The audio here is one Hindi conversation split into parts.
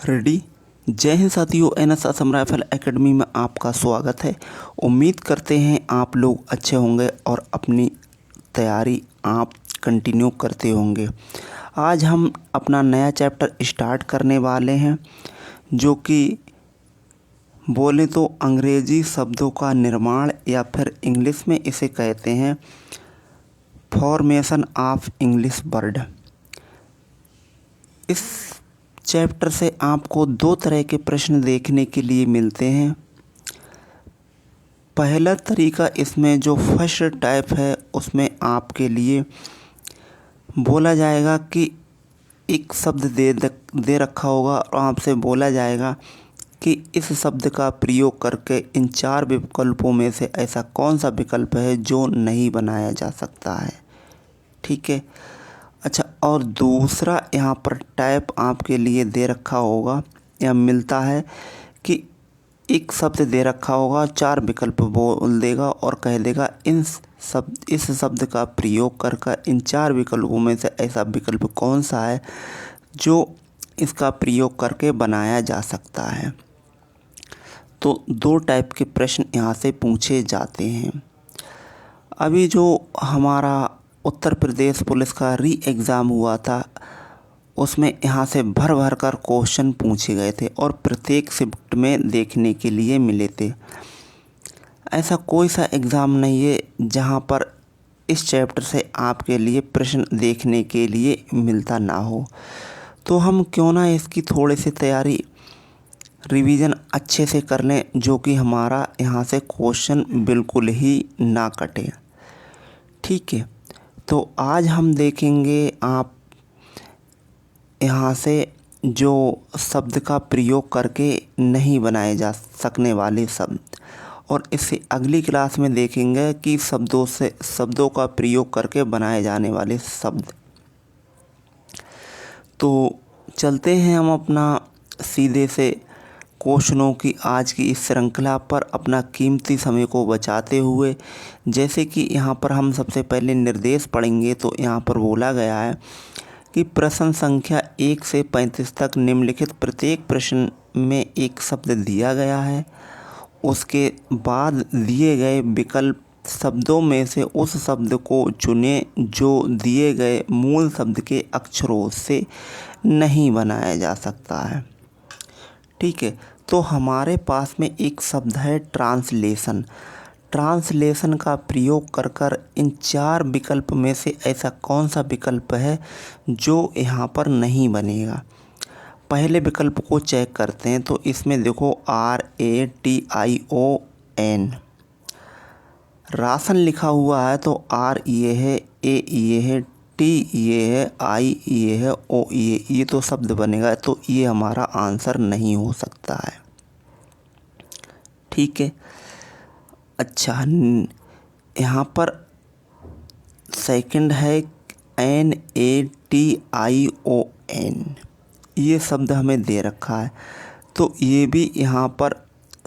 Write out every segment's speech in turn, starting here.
रेडी। जय हिंद साथियों, एनएस असम राइफल एकेडमी में आपका स्वागत है। उम्मीद करते हैं आप लोग अच्छे होंगे और अपनी तैयारी आप कंटिन्यू करते होंगे। आज हम अपना नया चैप्टर स्टार्ट करने वाले हैं, जो कि बोले तो अंग्रेजी शब्दों का निर्माण या फिर इंग्लिश में इसे कहते हैं फॉर्मेशन ऑफ इंग्लिश वर्ड। इस चैप्टर से आपको दो तरह के प्रश्न देखने के लिए मिलते हैं। पहला तरीका, इसमें जो फर्स्ट टाइप है उसमें आपके लिए बोला जाएगा कि एक शब्द दे रखा होगा और आपसे बोला जाएगा कि इस शब्द का प्रयोग करके इन चार विकल्पों में से ऐसा कौन सा विकल्प है जो नहीं बनाया जा सकता है। ठीक है। अच्छा, और दूसरा यहाँ पर टाइप आपके लिए दे रखा होगा या मिलता है कि एक शब्द दे रखा होगा, चार विकल्प बोल देगा और कह देगा इस शब्द का प्रयोग कर इन चार विकल्पों में से ऐसा विकल्प कौन सा है जो इसका प्रयोग करके बनाया जा सकता है। तो दो टाइप के प्रश्न यहाँ से पूछे जाते हैं। अभी जो हमारा उत्तर प्रदेश पुलिस का री एग्ज़ाम हुआ था, उसमें यहाँ से भर कर क्वेश्चन पूछे गए थे और प्रत्येक शिफ्ट में देखने के लिए मिले थे। ऐसा कोई सा एग्ज़ाम नहीं है जहाँ पर इस चैप्टर से आपके लिए प्रश्न देखने के लिए मिलता ना हो। तो हम क्यों ना इसकी थोड़ी सी तैयारी रिवीजन अच्छे से कर लें, जो कि हमारा यहाँ से क्वेश्चन बिल्कुल ही ना कटे। ठीक है। तो आज हम देखेंगे आप यहाँ से जो शब्द का प्रयोग करके नहीं बनाए जा सकने वाले शब्द, और इससे अगली क्लास में देखेंगे कि शब्दों का प्रयोग करके बनाए जाने वाले शब्द। तो चलते हैं हम अपना सीधे से क्वेश्चनों की आज की इस श्रृंखला पर अपना कीमती समय को बचाते हुए। जैसे कि यहाँ पर हम सबसे पहले निर्देश पढ़ेंगे, तो यहाँ पर बोला गया है कि प्रश्न संख्या 1 से 35 तक निम्नलिखित प्रत्येक प्रश्न में एक शब्द दिया गया है। उसके बाद दिए गए विकल्प शब्दों में से उस शब्द को चुनें जो दिए गए मूल शब्द के अक्षरों से नहीं बनाया जा सकता है। ठीक है। तो हमारे पास में एक शब्द है ट्रांसलेशन। ट्रांसलेशन का प्रयोग कर इन चार विकल्प में से ऐसा कौन सा विकल्प है जो यहाँ पर नहीं बनेगा। पहले विकल्प को चेक करते हैं। तो इसमें देखो RATION राशन लिखा हुआ है, तो R ये है, A ये है, T ये है, I ये है, O ये तो शब्द बनेगा। तो ये हमारा आंसर नहीं हो सकता है। ठीक है। अच्छा, यहाँ पर सेकंड है NATION, ये शब्द हमें दे रखा है। तो ये भी यहाँ पर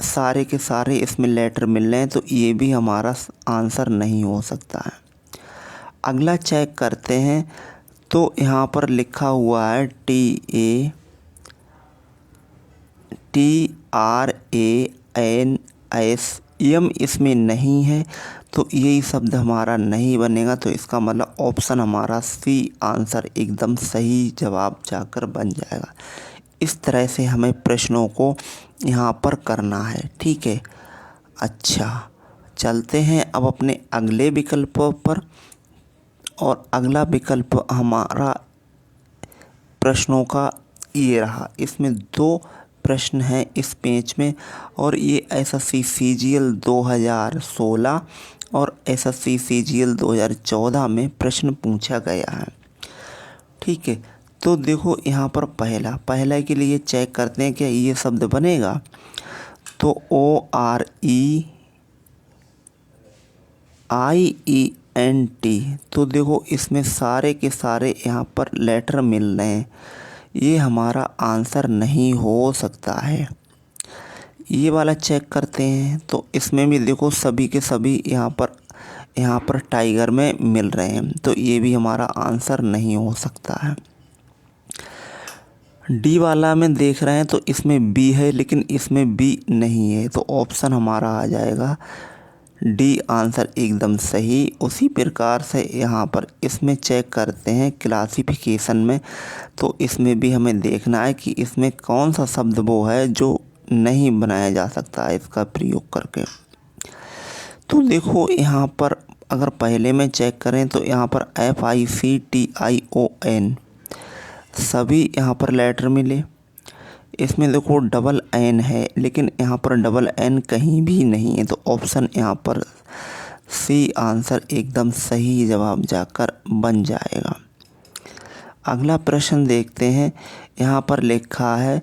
सारे के सारे इसमें लेटर मिल रहे हैं, तो ये भी हमारा आंसर नहीं हो सकता है। अगला चेक करते हैं। तो यहाँ पर लिखा हुआ है TRANSM, इसमें नहीं है, तो यही शब्द हमारा नहीं बनेगा। तो इसका मतलब ऑप्शन हमारा C आंसर एकदम सही जवाब जाकर बन जाएगा। इस तरह से हमें प्रश्नों को यहाँ पर करना है। ठीक है। अच्छा, चलते हैं अब अपने अगले विकल्पों पर। और अगला विकल्प हमारा प्रश्नों का ये रहा। इसमें दो प्रश्न हैं इस पेज में, और ये SSC CGL 2016 और SSC CGL 2014 में प्रश्न पूछा गया है। ठीक है। तो देखो यहाँ पर पहला के लिए चेक करते हैं क्या ये शब्द बनेगा। तो OREIENT, तो देखो इसमें सारे के सारे यहाँ पर लेटर मिल रहे हैं, ये हमारा आंसर नहीं हो सकता है। ये वाला चेक करते हैं। तो इसमें भी देखो सभी के सभी यहाँ पर टाइगर में मिल रहे हैं, तो ये भी हमारा आंसर नहीं हो सकता है। डी वाला में देख रहे हैं तो इसमें बी है, लेकिन इसमें बी नहीं है, तो ऑप्शन हमारा आ जाएगा डी आंसर एकदम सही। उसी प्रकार से यहाँ पर इसमें चेक करते हैं क्लासिफिकेशन में, तो इसमें भी हमें देखना है कि इसमें कौन सा शब्द वो है जो नहीं बनाया जा सकता है इसका प्रयोग करके। तो देखो यहाँ पर अगर पहले में चेक करें तो यहाँ पर FICTION सभी यहाँ पर लेटर मिले। इसमें देखो डबल एन है, लेकिन यहाँ पर डबल एन कहीं भी नहीं है, तो ऑप्शन यहाँ पर सी आंसर एकदम सही जवाब जाकर बन जाएगा। अगला प्रश्न देखते हैं। यहाँ पर लिखा है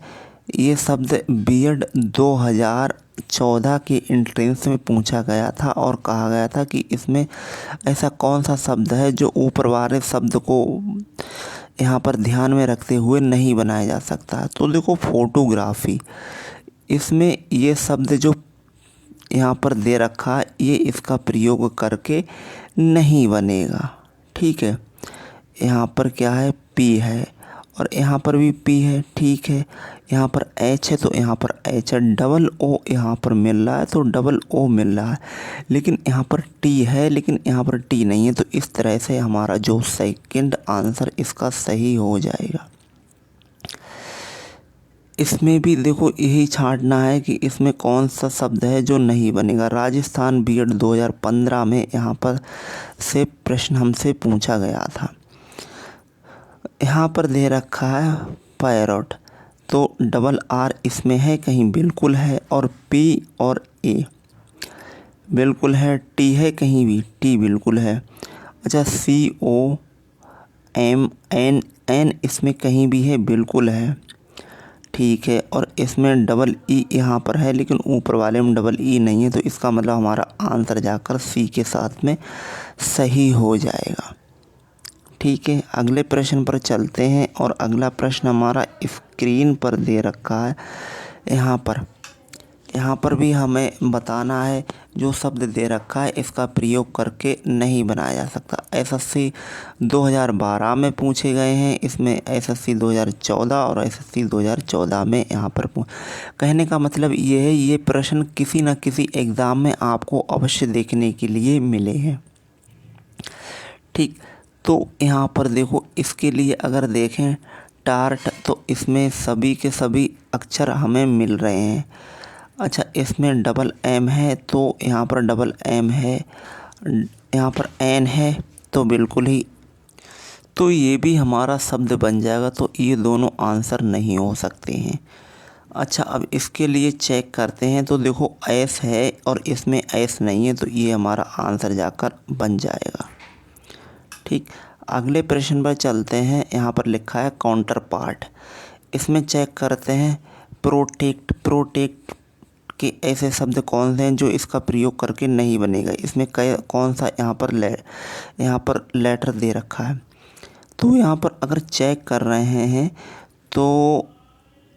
ये शब्द बीएड 2014 के एंट्रेंस में पूछा गया था और कहा गया था कि इसमें ऐसा कौन सा शब्द है जो ऊपर वाले शब्द को यहाँ पर ध्यान में रखते हुए नहीं बनाया जा सकता। तो देखो फोटोग्राफी, इसमें ये शब्द जो यहाँ पर दे रखा है ये इसका प्रयोग करके नहीं बनेगा। ठीक है, यहाँ पर क्या है पी है और यहाँ पर भी पी है। ठीक है, यहाँ पर एच है तो यहाँ पर एच है, डबल ओ यहाँ पर मिल रहा है तो डबल ओ मिल रहा है, लेकिन यहाँ पर टी है लेकिन यहाँ पर टी नहीं है। तो इस तरह से हमारा जो सेकंड आंसर इसका सही हो जाएगा। इसमें भी देखो यही छांटना है कि इसमें कौन सा शब्द है जो नहीं बनेगा। राजस्थान बीएड 2015 में यहाँ पर से प्रश्न हमसे पूछा गया था। यहाँ पर दे रखा है पैरोट, तो डबल आर इसमें है कहीं बिल्कुल है, और पी और ए बिल्कुल है, टी है कहीं भी, टी बिल्कुल है। अच्छा COMMAN एन इसमें कहीं भी है, बिल्कुल है। ठीक है, और इसमें डबल ई यहाँ पर है लेकिन ऊपर वाले में डबल ई नहीं है, तो इसका मतलब हमारा आंसर जाकर सी के साथ में सही हो जाएगा। ठीक है, अगले प्रश्न पर चलते हैं और अगला प्रश्न हमारा स्क्रीन पर दे रखा है। यहाँ पर भी हमें बताना है जो शब्द दे रखा है इसका प्रयोग करके नहीं बनाया जा सकता। SSC 2012 में पूछे गए हैं, इसमें SSC 2014 और SSC 2014 में यहाँ पर कहने का मतलब ये है ये प्रश्न किसी न किसी एग्ज़ाम में आपको अवश्य देखने के लिए मिले हैं। ठीक, तो यहाँ पर देखो इसके लिए अगर देखें टार्ट, तो इसमें सभी के सभी अक्षर हमें मिल रहे हैं। अच्छा, इसमें डबल एम है तो यहाँ पर डबल एम है, यहाँ पर एन है तो बिल्कुल ही, तो ये भी हमारा शब्द बन जाएगा। तो ये दोनों आंसर नहीं हो सकते हैं। अच्छा, अब इसके लिए चेक करते हैं। तो देखो एस है और इसमें एस नहीं है, तो ये हमारा आंसर जाकर बन जाएगा। ठीक, अगले प्रश्न पर चलते हैं। यहाँ पर लिखा है काउंटर पार्ट, इसमें चेक करते हैं प्रोटेक्ट के ऐसे शब्द कौन से हैं जो इसका प्रयोग करके नहीं बनेगा। इसमें कौन सा यहाँ पर लेटर दे रखा है। तो यहाँ पर अगर चेक कर रहे हैं तो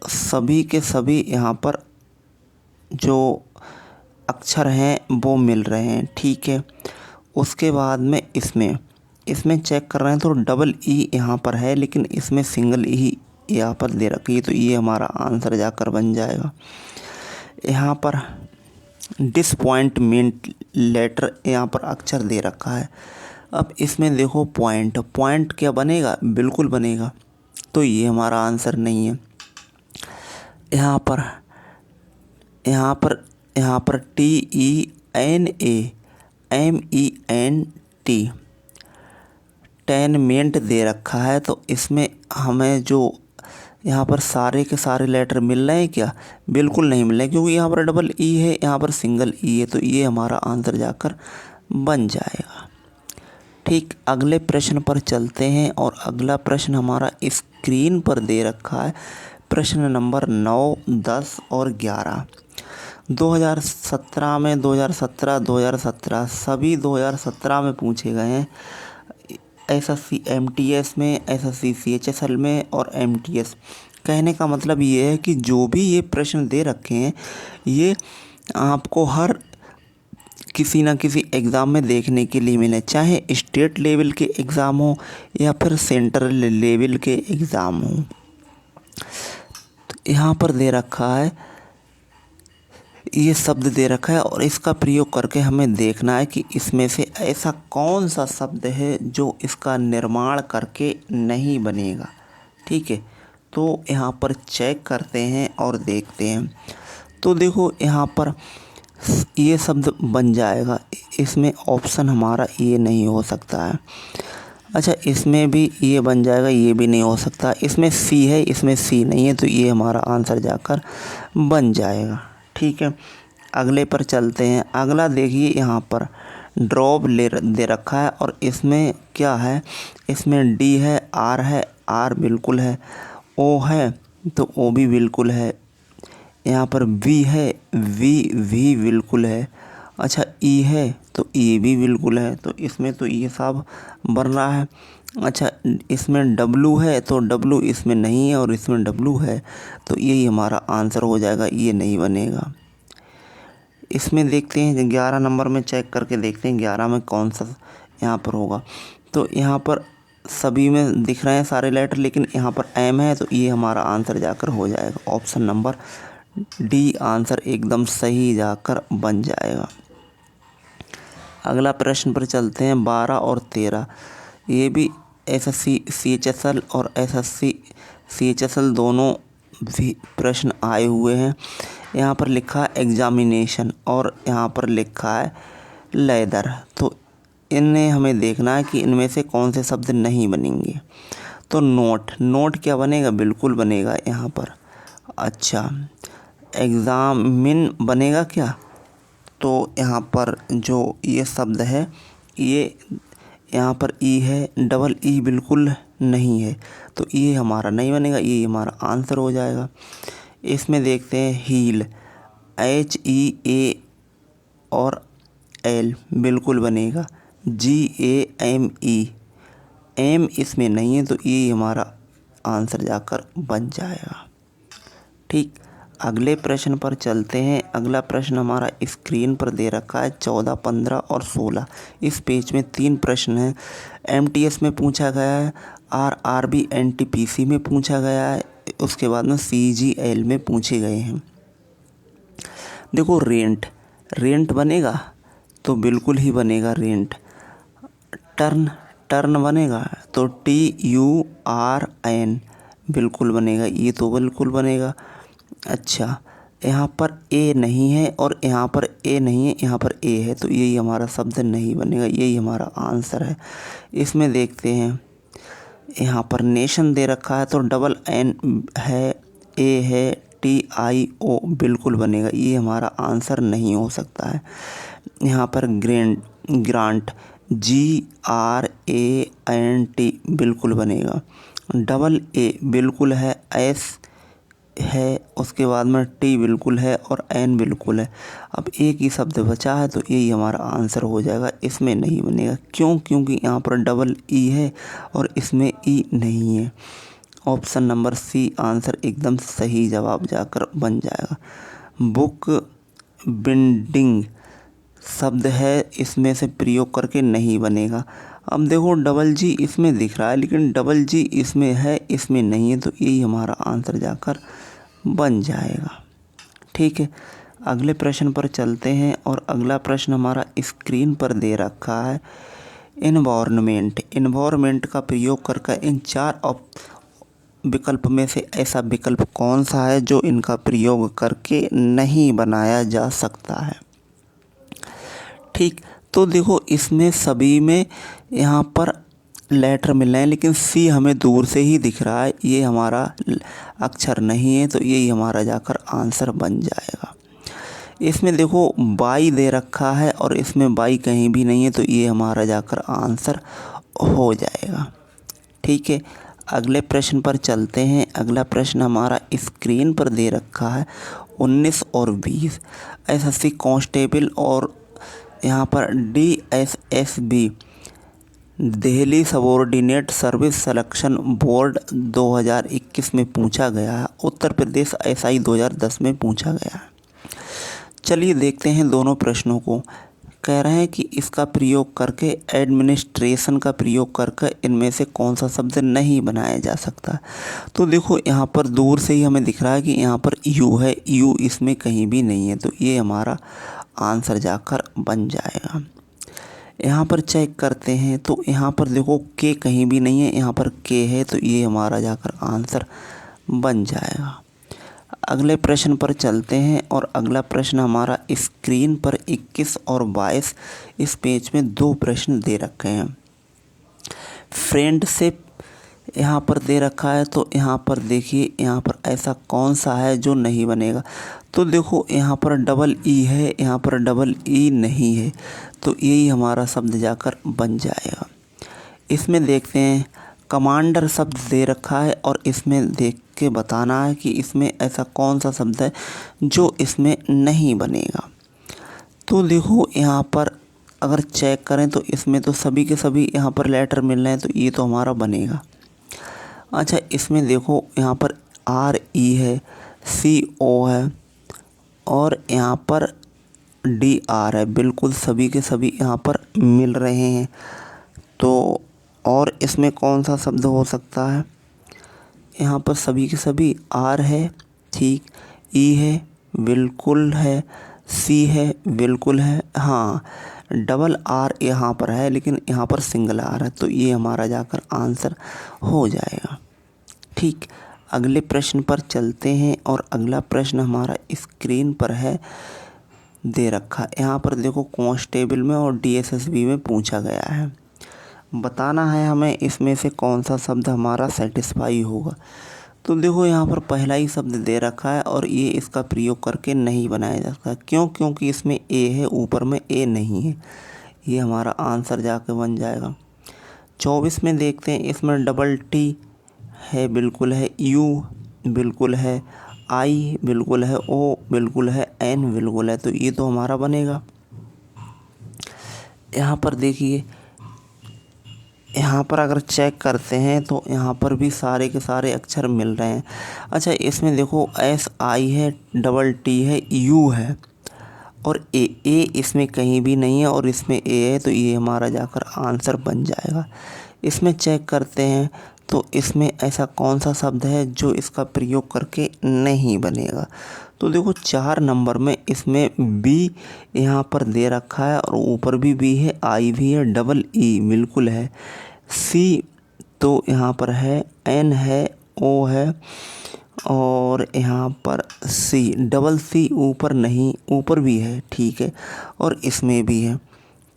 सभी के सभी यहाँ पर जो अक्षर हैं वो मिल रहे हैं। ठीक है, उसके बाद में इसमें चेक कर रहे हैं तो डबल ई यहाँ पर है लेकिन इसमें सिंगल ई यहाँ पर दे रखी है, तो ये हमारा आंसर जाकर बन जाएगा। यहाँ पर डिसअपॉइंटमेंट लेटर यहाँ पर अक्षर दे रखा है। अब इसमें देखो पॉइंट क्या बनेगा, बिल्कुल बनेगा, तो ये हमारा आंसर नहीं है। यहाँ पर TENAMENT टेनमेंट दे रखा है, तो इसमें हमें जो यहाँ पर सारे के सारे लेटर मिल रहे हैं क्या, बिल्कुल नहीं मिल रहे, क्योंकि यहाँ पर डबल ई है, यहाँ पर सिंगल ई है, तो ये हमारा आंसर जाकर बन जाएगा। ठीक, अगले प्रश्न पर चलते हैं और अगला प्रश्न हमारा स्क्रीन पर दे रखा है। प्रश्न नंबर 9, 10 और 11 2017 में 2017 सभी 2017 में पूछे गए हैं। SSC MTS में, SSC CHSL में और MTS। कहने का मतलब ये है कि जो भी ये प्रश्न दे रखे हैं ये आपको हर किसी न किसी एग्ज़ाम में देखने के लिए मिले, चाहे स्टेट लेवल के एग्ज़ाम हो या फिर सेंट्रल लेवल के एग्ज़ाम हो। यहाँ पर दे रखा है, ये शब्द दे रखा है और इसका प्रयोग करके हमें देखना है कि इसमें से ऐसा कौन सा शब्द है जो इसका निर्माण करके नहीं बनेगा। ठीक है, तो यहाँ पर चेक करते हैं और देखते हैं। तो देखो यहाँ पर ये शब्द बन जाएगा, इसमें ऑप्शन हमारा ये नहीं हो सकता है। अच्छा, इसमें भी ये बन जाएगा, ये भी नहीं हो सकता। इसमें सी है, इसमें सी नहीं है, तो ये हमारा आंसर जाकर बन जाएगा। ठीक है, अगले पर चलते हैं। अगला देखिए, यहाँ पर ड्रॉप दे रखा है और इसमें क्या है, इसमें डी है, आर बिल्कुल है, ओ है तो ओ भी बिल्कुल है, यहाँ पर वी है, वी बिल्कुल है। अच्छा, ई है तो ई भी बिल्कुल है, तो इसमें तो ये सब बन रहा है। अच्छा, इसमें डब्लू है तो डब्लू इसमें नहीं है और इसमें डब्लू है, तो यही हमारा आंसर हो जाएगा, ये नहीं बनेगा। इसमें देखते हैं 11 नंबर में चेक करके देखते हैं 11 में कौन सा यहाँ पर होगा। तो यहाँ पर सभी में दिख रहे हैं सारे लेटर, लेकिन यहाँ पर एम है, तो ये हमारा आंसर जाकर हो जाएगा ऑप्शन नंबर डी, आंसर एकदम सही जाकर बन जाएगा। अगला प्रश्न पर चलते हैं। 12 और 13 ये भी एसएससी सीएचएसएल और एसएससी सीएचएसएल दोनों भी प्रश्न आए हुए हैं। यहाँ पर लिखा है एग्जामिनेशन और यहाँ पर लिखा है लेदर, तो इन्हें हमें देखना है कि इनमें से कौन से शब्द नहीं बनेंगे। तो नोट क्या बनेगा, बिल्कुल बनेगा यहाँ पर। अच्छा, एग्जामिन बनेगा क्या, तो यहाँ पर जो ये शब्द है, ये यहाँ पर ई है, डबल ई बिल्कुल नहीं है, तो ये हमारा नहीं बनेगा, ये हमारा आंसर हो जाएगा। इसमें देखते हैं हील, HEA और L बिल्कुल बनेगा, GAME, एम इसमें नहीं है, तो ये हमारा आंसर जाकर बन जाएगा। ठीक, अगले प्रश्न पर चलते हैं। अगला प्रश्न हमारा स्क्रीन पर दे रखा है 14, 15 और 16। इस पेज में 3 प्रश्न हैं। MTS में पूछा गया है, RRB NTPC में पूछा गया है, उसके बाद में CGL में पूछे गए हैं। देखो, रेंट बनेगा तो बिल्कुल ही बनेगा रेंट। टर्न बनेगा तो TURN बिल्कुल बनेगा, ये तो बिल्कुल बनेगा। अच्छा, यहाँ पर ए नहीं है और यहाँ पर ए नहीं है, यहाँ पर ए है, तो यही हमारा शब्द नहीं बनेगा, यही हमारा आंसर है। इसमें देखते हैं, यहाँ पर नेशन दे रखा है तो डबल एन है, ए है, TIO बिल्कुल बनेगा, ये हमारा आंसर नहीं हो सकता है। यहाँ पर ग्रांट GRANT बिल्कुल बनेगा, डबल ए बिल्कुल है, एस है, उसके बाद में टी बिल्कुल है और एन बिल्कुल है। अब एक ही शब्द बचा है, तो यही हमारा आंसर हो जाएगा, इसमें नहीं बनेगा। क्यों? क्योंकि यहाँ पर डबल ई है और इसमें ई नहीं है। ऑप्शन नंबर सी आंसर एकदम सही जवाब जाकर बन जाएगा। बुक बिंडिंग शब्द है, इसमें से प्रयोग करके नहीं बनेगा। अब देखो, डबल जी इसमें दिख रहा है, लेकिन डबल जी इसमें है, इसमें नहीं है, तो यही हमारा आंसर जाकर बन जाएगा। ठीक है, अगले प्रश्न पर चलते हैं और अगला प्रश्न हमारा स्क्रीन पर दे रखा है। इन्वायरमेंट का प्रयोग करके इन 4 विकल्प में से ऐसा विकल्प कौन सा है जो इनका प्रयोग करके नहीं बनाया जा सकता है। ठीक, तो देखो, इसमें सभी में यहाँ पर लेटर मिल रहे हैं, लेकिन सी हमें दूर से ही दिख रहा है, ये हमारा अक्षर नहीं है, तो यही हमारा जाकर आंसर बन जाएगा। इसमें देखो, बाई दे रखा है और इसमें बाई कहीं भी नहीं है, तो ये हमारा जाकर आंसर हो जाएगा। ठीक है, अगले प्रश्न पर चलते हैं। अगला प्रश्न हमारा स्क्रीन पर दे रखा है 19 और 20 SSC कांस्टेबल और यहाँ पर DSSB Delhi subordinate service selection board 2021 में पूछा गया है। उत्तर प्रदेश SI 2010 में पूछा गया है। चलिए देखते हैं दोनों प्रश्नों को। कह रहे हैं कि इसका प्रयोग करके, एडमिनिस्ट्रेशन का प्रयोग करके इनमें से कौन सा शब्द नहीं बनाया जा सकता। तो देखो यहाँ पर दूर से ही हमें दिख रहा है कि यहाँ पर यू है, यू इसमें कहीं भी नहीं है, तो ये हमारा आंसर जाकर बन जाएगा। यहाँ पर चेक करते हैं तो यहाँ पर देखो के कहीं भी नहीं है, यहाँ पर के है, तो ये हमारा जाकर आंसर बन जाएगा। अगले प्रश्न पर चलते हैं और अगला प्रश्न हमारा स्क्रीन पर 21 और 22 इस पेज में 2 प्रश्न दे रखे हैं। फ्रेंडशिप यहाँ पर दे रखा है, तो यहाँ पर देखिए यहाँ पर ऐसा कौन सा है जो नहीं बनेगा। तो देखो यहाँ पर डबल ई है, यहाँ पर डबल ई नहीं है, तो यही हमारा शब्द जाकर बन जाएगा। इसमें देखते हैं कमांडर शब्द दे रखा है और इसमें देख के बताना है कि इसमें ऐसा कौन सा शब्द है जो इसमें नहीं बनेगा। तो देखो यहाँ पर अगर चेक करें तो इसमें तो सभी के सभी यहाँ पर लेटर मिल रहे हैं, तो ये तो हमारा बनेगा। अच्छा, इसमें देखो यहाँ पर आर ई है, सी ओ है और यहाँ पर डी आर है, बिल्कुल सभी के सभी यहाँ पर मिल रहे हैं। तो और इसमें कौन सा शब्द हो सकता है, यहाँ पर सभी के सभी आर है, ठीक, ई है, बिल्कुल है, सी है, बिल्कुल है, हाँ डबल आर यहाँ पर है लेकिन यहाँ पर सिंगल आर है, तो ये हमारा जाकर आंसर हो जाएगा। ठीक, अगले प्रश्न पर चलते हैं और अगला प्रश्न हमारा स्क्रीन पर है दे रखा। यहाँ पर देखो कांस्टेबल में और डीएसएसबी में पूछा गया है, बताना है हमें इसमें से कौन सा शब्द हमारा सेटिस्फाई होगा। तो देखो यहाँ पर पहला ही शब्द दे रखा है और ये इसका प्रयोग करके नहीं बनाया जा सकता। क्यों? क्योंकि इसमें ए है, ऊपर में ए नहीं है, ये हमारा आंसर जाके बन जाएगा। 24 में देखते हैं, इसमें डबल टी है, बिल्कुल है, यू बिल्कुल है, आई बिल्कुल है, ओ बिल्कुल है, एन बिल्कुल है, तो ये तो हमारा बनेगा। यहाँ पर देखिए, यहाँ पर अगर चेक करते हैं तो यहाँ पर भी सारे के सारे अक्षर मिल रहे हैं। अच्छा, इसमें देखो एस आई है, डबल टी है, यू है और ए इसमें कहीं भी नहीं है और इसमें ए है, तो ये हमारा जाकर आंसर बन जाएगा। इसमें चेक करते हैं तो इसमें ऐसा कौन सा शब्द है जो इसका प्रयोग करके नहीं बनेगा। तो देखो 4 नंबर में इसमें बी यहाँ पर दे रखा है और ऊपर भी बी है, आई भी है, डबल ई बिल्कुल है, सी तो यहाँ पर है, एन है, ओ है और यहाँ पर सी, डबल सी ऊपर नहीं, ऊपर भी है, ठीक है, और इसमें भी है,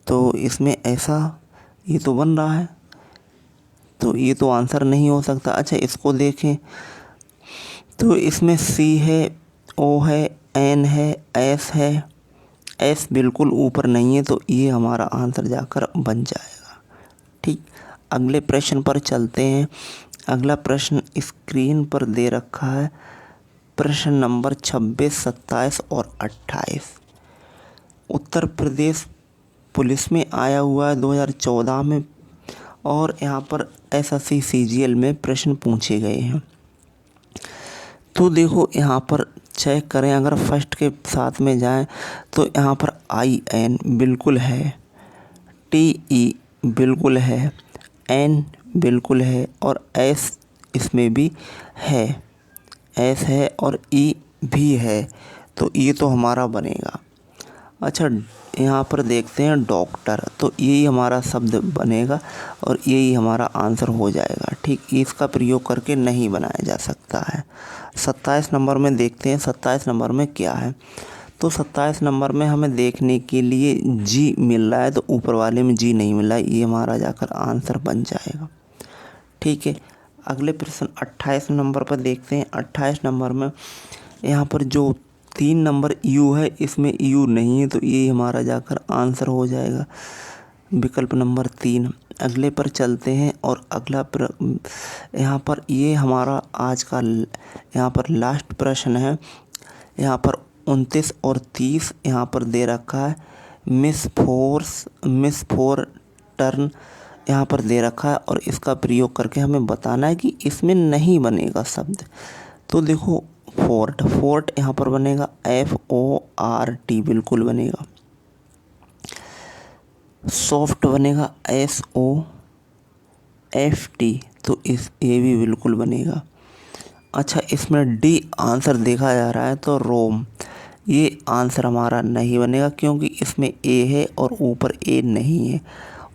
तो इसमें ऐसा ये तो बन रहा है, तो ये तो आंसर नहीं हो सकता। अच्छा, इसको देखें तो इसमें सी है, ओ है, एन है, एस है, एस बिल्कुल ऊपर नहीं है, तो ये हमारा आंसर जाकर बन जाएगा। ठीक, अगले प्रश्न पर चलते हैं। अगला प्रश्न स्क्रीन पर दे रखा है, प्रश्न नंबर 26, 27 और 28। उत्तर प्रदेश पुलिस में आया हुआ है 2014 में और यहाँ पर एसएससी सीजीएल में प्रश्न पूछे गए हैं। तो देखो यहाँ पर चेक करें, अगर फर्स्ट के साथ में जाएं तो यहाँ पर आई एन बिल्कुल है, टी ई बिल्कुल है, एन बिल्कुल है और एस इसमें भी है, एस है और ई भी है, तो ये तो हमारा बनेगा। अच्छा, यहाँ पर देखते हैं डॉक्टर, तो यही हमारा शब्द बनेगा और यही हमारा आंसर हो जाएगा। ठीक, इसका प्रयोग करके नहीं बनाया जा सकता है। 27 नंबर में देखते हैं, 27 नंबर में क्या है। तो 27 नंबर में हमें देखने के लिए जी मिल रहा है, तो ऊपर वाले में जी नहीं मिल रहा है, ये हमारा जाकर आंसर बन जाएगा। ठीक है, अगले प्रश्न 28 नंबर पर देखते हैं। 28 नंबर में यहाँ पर जो 3 नंबर यू है, इसमें यू नहीं है, तो ये हमारा जाकर आंसर हो जाएगा, विकल्प नंबर 3। अगले पर चलते हैं और अगला यहाँ पर ये हमारा आज का यहाँ पर लास्ट प्रश्न है। यहाँ पर 29 और 30 यहाँ पर दे रखा है, मिस फोर टर्न यहाँ पर दे रखा है और इसका प्रयोग करके हमें बताना है कि इसमें नहीं बनेगा शब्द। तो देखो फोर्ट यहाँ पर बनेगा, FORT बिल्कुल बनेगा। सॉफ्ट बनेगा SOFT, तो ये भी बिल्कुल बनेगा। अच्छा, इसमें डी आंसर देखा जा रहा है तो रोम, ये आंसर हमारा नहीं बनेगा क्योंकि इसमें ए है और ऊपर ए नहीं है।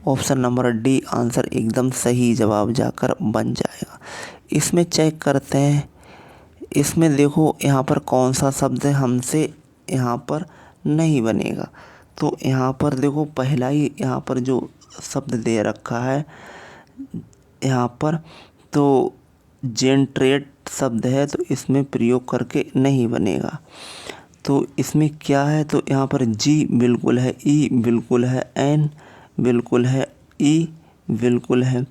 ऑप्शन नंबर डी आंसर एकदम सही जवाब जाकर बन जाएगा। इसमें चेक करते हैं, इसमें देखो यहाँ पर कौन सा शब्द हमसे यहाँ पर नहीं बनेगा। तो यहाँ पर देखो पहला ही यहाँ पर जो शब्द दे रखा है यहाँ पर, तो जेनरेट शब्द है तो इसमें प्रयोग करके नहीं बनेगा। तो इसमें क्या है, तो यहाँ पर जी बिल्कुल है, ई बिल्कुल है, एन बिल्कुल है, ई बिल्कुल है।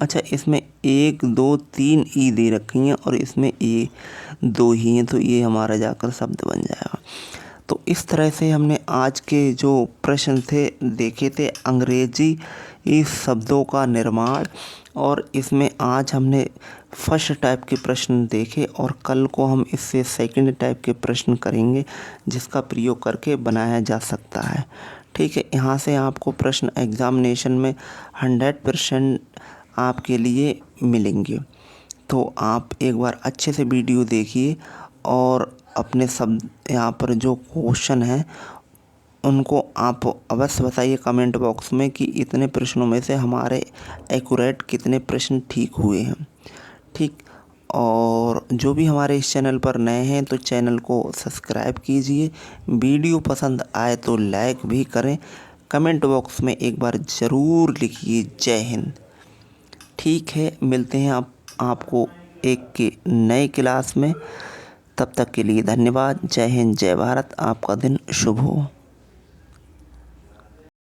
अच्छा, इसमें 1 2 3 ई दे रखी हैं और इसमें ए 2 ही हैं, तो ये हमारा जाकर शब्द बन जाएगा। तो इस तरह से हमने आज के जो प्रश्न थे देखे थे अंग्रेजी इस शब्दों का निर्माण, और इसमें आज हमने फर्स्ट टाइप के प्रश्न देखे और कल को हम इससे सेकंड टाइप के प्रश्न करेंगे जिसका प्रयोग करके बनाया जा सकता है। ठीक है, यहाँ से आपको प्रश्न एग्जामिनेशन में 100% आपके लिए मिलेंगे। तो आप एक बार अच्छे से वीडियो देखिए और अपने सब यहाँ पर जो क्वेश्चन हैं उनको आप अवश्य बताइए कमेंट बॉक्स में कि इतने प्रश्नों में से हमारे एक्यूरेट कितने प्रश्न ठीक हुए हैं। ठीक, और जो भी हमारे इस चैनल पर नए हैं तो चैनल को सब्सक्राइब कीजिए, वीडियो पसंद आए तो लाइक भी करें, कमेंट बॉक्स में एक बार ज़रूर लिखिए जय हिंद। ठीक है, मिलते हैं आपको एक के नए क्लास में। तब तक के लिए धन्यवाद। जय हिंद, जय भारत। आपका दिन शुभ हो।